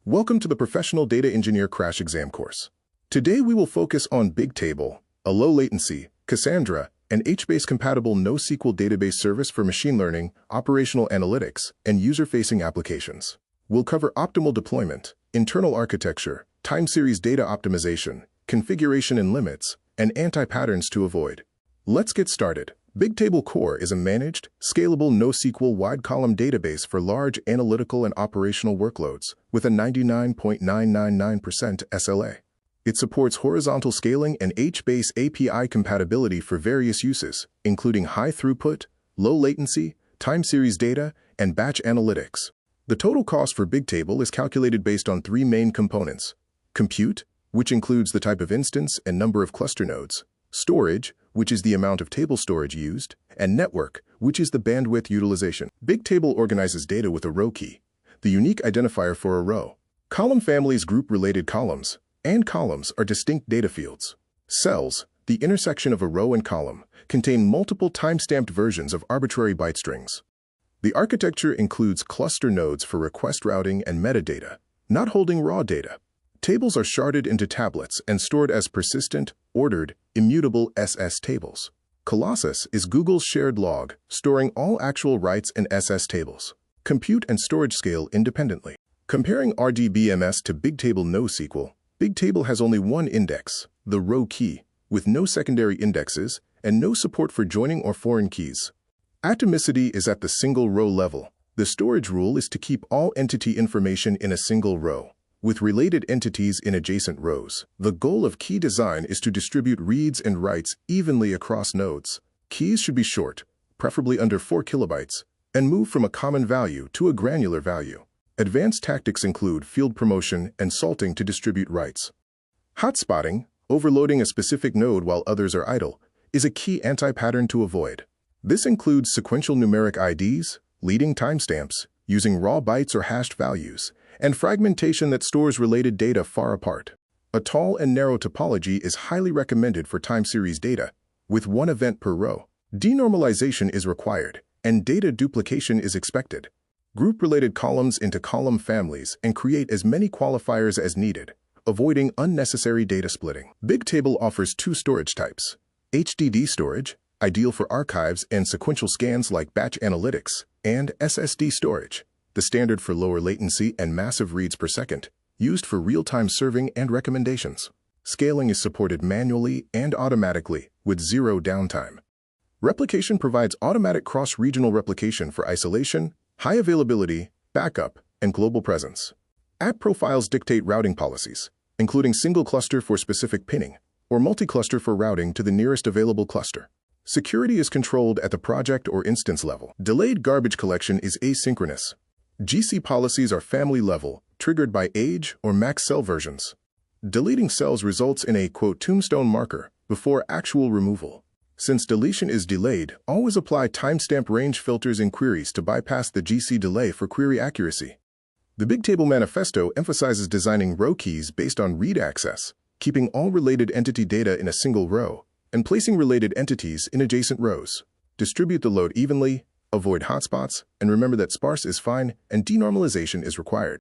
Welcome to the Professional Data Engineer Crash Exam course. Today we will focus on Bigtable, a low-latency, Cassandra, and HBase compatible NoSQL database service for machine learning, operational analytics, and user-facing applications. We'll cover optimal deployment, internal architecture, time series data optimization, configuration and limits, and anti-patterns to avoid. Let's get started. Bigtable Core is a managed, scalable NoSQL wide-column database for large analytical and operational workloads with a 99.999% SLA. It supports horizontal scaling and HBase API compatibility for various uses, including high throughput, low latency, time series data, and batch analytics. The total cost for Bigtable is calculated based on three main components: compute, which includes the type of instance and number of cluster nodes; storage, which is the amount of table storage used; and network, which is the bandwidth utilization. Bigtable organizes data with a row key, the unique identifier for a row. Column families group related columns, and columns are distinct data fields. Cells, the intersection of a row and column, contain multiple time-stamped versions of arbitrary byte strings. The architecture includes cluster nodes for request routing and metadata, not holding raw data. Tables are sharded into tablets and stored as persistent, ordered, immutable SS tables. Colossus is Google's shared log, storing all actual writes in SS tables. Compute and storage scale independently. Comparing RDBMS to Bigtable NoSQL, Bigtable has only one index, the row key, with no secondary indexes and no support for joining or foreign keys. Atomicity is at the single row level. The storage rule is to keep all entity information in a single row, with related entities in adjacent rows. The goal of key design is to distribute reads and writes evenly across nodes. Keys should be short, preferably under 4 kilobytes, and move from a common value to a granular value. Advanced tactics include field promotion and salting to distribute writes. Hotspotting, overloading a specific node while others are idle, is a key anti-pattern to avoid. This includes sequential numeric IDs, leading timestamps, using raw bytes or hashed values, and fragmentation that stores related data far apart. A tall and narrow topology is highly recommended for time series data, with one event per row. Denormalization is required, and data duplication is expected. Group related columns into column families and create as many qualifiers as needed, avoiding unnecessary data splitting. Bigtable offers two storage types: HDD storage, ideal for archives and sequential scans like batch analytics, and SSD storage, the standard for lower latency and massive reads per second, used for real-time serving and recommendations. Scaling is supported manually and automatically with zero downtime. Replication provides automatic cross-regional replication for isolation, high availability, backup, and global presence. App profiles dictate routing policies, including single cluster for specific pinning, or multi-cluster for routing to the nearest available cluster. Security is controlled at the project or instance level. Delayed garbage collection is asynchronous. GC policies are family level, triggered by age or max cell versions. Deleting cells results in a, quote, tombstone marker before actual removal. Since deletion is delayed, always apply timestamp range filters in queries to bypass the GC delay for query accuracy. The Bigtable Manifesto emphasizes designing row keys based on read access, keeping all related entity data in a single row, and placing related entities in adjacent rows. Distribute the load evenly, avoid hotspots, and remember that sparse is fine and denormalization is required.